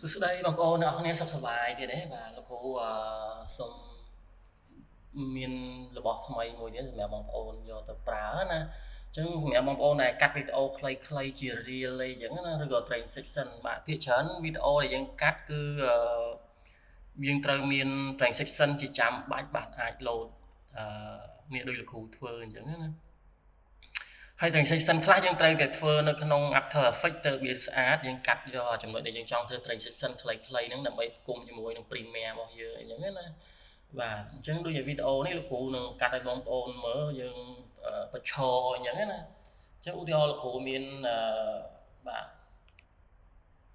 សួស្តីបងប្អូនអ្នកនរគ្នាសុខសប្បាយទៀតទេបាទលោកគ្រូសូមមានរបស់ថ្មីមួយទៀតសម្រាប់បងប្អូនយកទៅប្រើណាអញ្ចឹងសម្រាប់បងប្អូនដែលកាត់វីដេអូខ្លីៗជា reel អីចឹងណាឬក៏ training section បាទភាគច្រើនវីដេអូដែលយើងកាត់គឺយើងត្រូវមាន training section ជាចាំបាច់បាទអាច load មានដូចលោកគ្រូធ្វើអញ្ចឹងណាហើយ training section ខ្លះយើងត្រូវតែធ្វើនៅក្នុង After Effects ទៅវាស្អាតយើងកាត់យកចំណុចដែលយើងចង់ធ្វើ training section ខ្លីៗហ្នឹងដើម្បីផ្គុំជាមួយនឹង Premiere របស់យើងអញ្ចឹងណាបាទអញ្ចឹងដូចជាវីដេអូនេះលោកគ្រូនឹងកាត់ឲ្យបងប្អូនមើលយើងបញ្ឈរអញ្ចឹងណាអញ្ចឹងឧទាហរណ៍លោកគ្រូមានបាទ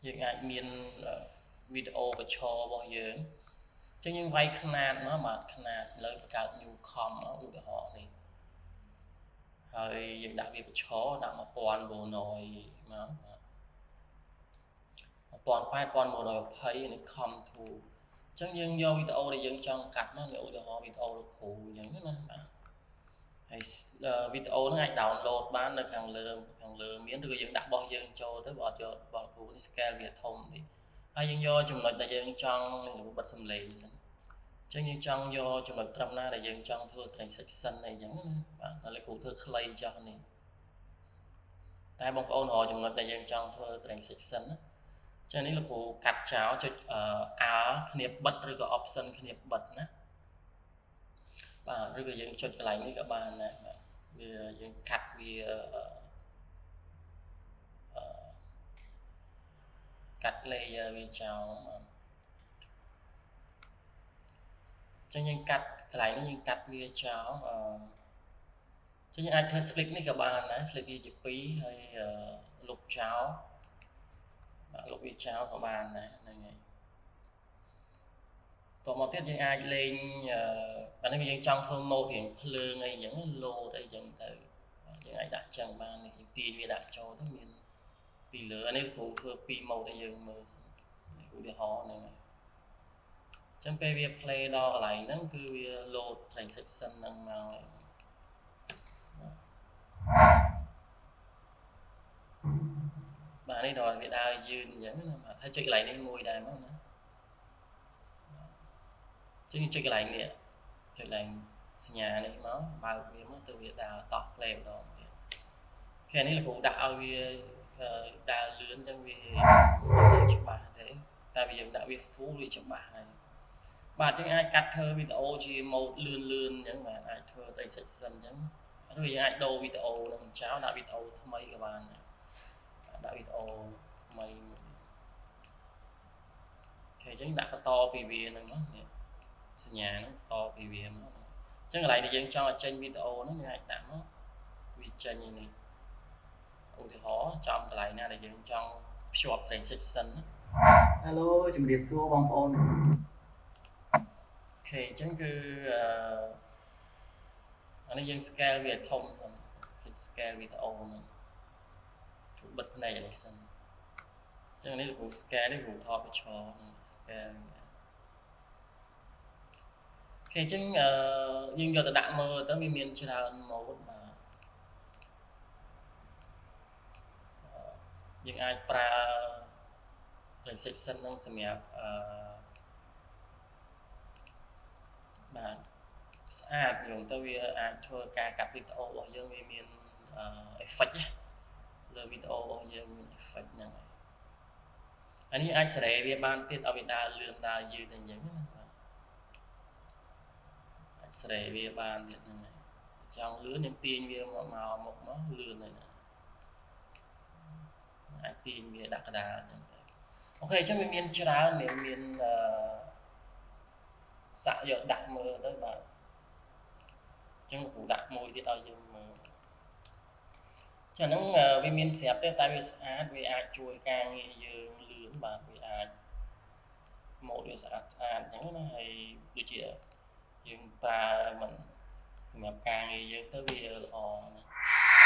យើងអាចមានវីដេអូបញ្ឈររបស់យើងអញ្ចឹងយើងវាយຂະຫນាតមកបាទຂະຫນាតលើបង្កើត new com ឧទាហរណ៍នេះហើយយើងដាក់វាបញ្ឈរដាក់1000 100មក1080 នេះ com to អញ្ចឹងយើងយកវីដេអូដែលយើងចង់កាត់មកឧទាហរណ៍វីដេអូលោកគ្រូអញ្ចឹងណាបាទហើយវីដេអូហ្នឹងអាច download បាននៅខាងលើមានឬក៏យើងដាក់របស់យើងចូលទៅបើអត់យករបស់គ្រូនេះ scale វាធំតិចហើយយើងយកចំណុចដែលយើងចង់បិទសំឡេងសិនអញ្ចឹងយើងចង់យកចំណុចត្រឹមណាដែលយើងចង់ធ្វើ training section អីចឹងណាបាទហើយលោកគ្រូធ្វើខ្លីចុះនេះតែបងប្អូនរកចំណុចដែលយើងចង់ធ្វើ training section ណាចឹងនេះលោកគ្រូកាត់ចោលចុច R គ្នាបិទឬក៏ option គ្នាបិទណាបាទឬក៏យើងចុចកន្លែងនេះក៏បានដែរបាទវាយើងកាត់វាកាត់ layer វាចោលចឹងយើងកាត់កន្លែងនេះយើងកាត់វាចោលចឹងយើងអាចធ្វើ split នេះក៏បានដែរ split វាជា2ហើយលុបចោលបាទលុបវាចោលក៏បានដែរហ្នឹងហើយតមកទៀតយើងអាចលេងបើនេះយើងចង់ធ្វើ mode រៀងភ្លើងអីអញ្ចឹង load អីអញ្ចឹងទៅយើងអាចដាក់ចឹងបាននេះយើងទាញវាដាក់ចូលទៅមានពីលើអានេះគ្រូធ្វើ2 mode ឲ្យយើងមើលឧទាហរណ៍ហ្នឹងហើយអញ្ចឹងពេលវា play ដល់កន្លែងហ្នឹងគឺវា load training section ហ្នឹងមកហើយបាទនេះដល់វាដើរយឺនអញ្ចឹងណាបាទហើយចុចកន្លែងនេះមួយដែរមកណាចឹងចុចកន្លែងនេះចុចកន្លែងសញ្ញានេះមកបើកវាមកទៅវាដើរតោះ play ម្ដងទៀតគេនេះលោកគ្រូដាក់ឲ្យវាដើរលឿនចឹងវាមិនសូវច្បាស់ទេតែវាយើងដាក់វា full វាច្បាស់ហើយបាទយើងអាចកាត់ធ្វើវីដេអូជា mode លឿនអញ្ចឹងបាទអាចធ្វើ training section អញ្ចឹងឬយើងអាចដូរវីដេអូនឹងចោលដាក់វីដេអូថ្មីក៏បានដាក់វីដេអូថ្មីអូខេអញ្ចឹងដាក់បន្តពីវាហ្នឹងនេះសញ្ញាហ្នឹងបន្តពីវាមកអញ្ចឹងកន្លែងដែលយើងចង់ឲ្យចេញវីដេអូហ្នឹងយើងអាចដាក់មកវាចេញនេះឧទាហរណ៍ចំកន្លែងណាដែលយើងចង់ភ្ជាប់ training section Hello ជំរាបសួរបងប្អូនអូខេអញ្ចឹងគឺអានេះយើង scale វាធំផង scale វីដេអូហ្នឹងជួយបិទផ្នែកនេះសិនអញ្ចឹងនេះគ្រូ scale នេះគ្រូថតបញ្ឈរ scale អូខេអញ្ចឹងយើងយកទៅដាក់មើលទៅវាមានច្រើន mode បាទយើងអាចប្រើ training section ហ្នឹងសម្រាប់បាទស្អាតយើងទៅវាអាចធ្វើការកាត់វីដេអូរបស់យើងវាមានeffect លើវីដេអូរបស់យើងមាន effect ហ្នឹងហើយអានេះអាចសេរីវាបានទៀតឲ្យវាដើរលឿនដើរយឺតអញ្ចឹងណាអាចសេរីវាបានទៀតហ្នឹងហើយចង់លឿនយើងទាញវាមកមុខមកលឿនហើយណាអាចទាញវាដាក់កណ្ដាលអញ្ចឹងទៅអូខេអញ្ចឹងវាមានច្រើនមានសាក់យកដាក់មើលទៅបាទអញ្ចឹងគ្រូដាក់មួយទៀតឲ្យយើងមើលចឹងហ្នឹងវាមានស្រាប់ទេតែវាស្អាតវាអាចជួយការងារយើងលឿនបាទវាអាចម៉ូដវាស្អាតអញ្ចឹងណាហើយដូចជាយើងប្រើមិនសម្រាប់ការងារយើងទៅវាល្អណាស់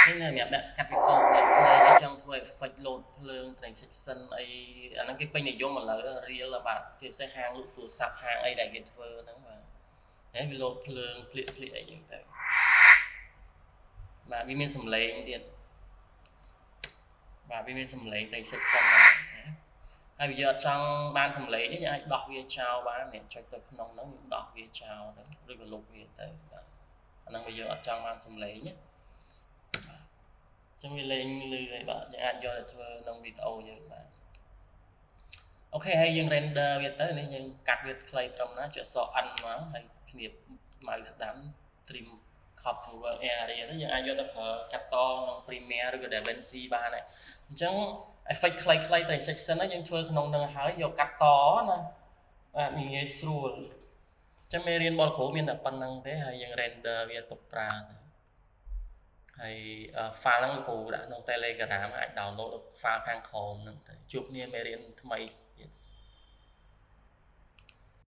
នេះសម្រាប់ដាក់កាត់វីដេអូខ្លីៗចង់ធ្វើ effect load ភ្លើង training section អីអាហ្នឹងគេពេញនិយមឥឡូវ real បាទជាពិសេសហាងលក់ទូរស័ព្ទហាងអីដែលគេធ្វើហ្នឹងបាទហើយវា load ភ្លើងភ្លៀកអីចឹងទៅបាទវាមានសំឡេងទៀតបាទវាមានសំឡេង training section ណា ហើយវាអត់ចង់បានសម្លេងទេយើងអាចដោះវាចោលបាននេះចុចទៅក្នុងហ្នឹងយើងដោះវាចោលទៅឬក៏លុបវាទៅបាទអាហ្នឹងវាយើងអត់ចង់បានសម្លេងណាចឹងវាលេងលឺហើយបាទយើងអាចយកទៅធ្វើក្នុងវីដេអូយើងបាទអូខេហើយយើង render វាទៅនេះយើងកាត់វាខ្លីត្រឹមណាចុចសក់ N មកហើយគ្នាប mouse ស្ដាំ trim crop to area ទៅយើងអាចយកទៅប្រើកាត់តក្នុង Premiere ឬក៏ DaVinci បានហើយអញ្ចឹង effect ខ្លីៗ transition ហ្នឹងយើងធ្វើក្នុងនឹងហើយយកកាត់តណាបាទងាយស្រួលអញ្ចឹងមេរៀនរបស់គ្រូមានតែប៉ុណ្្នឹងទេហើយយើង render វាទុកប្រើទៅហើយ file ហ្នឹងគ្រូដាក់ក្នុង Telegram អាច download file ខាងក្រោមហ្នឹងទៅជួបគ្នាមេរៀនថ្មីទៀត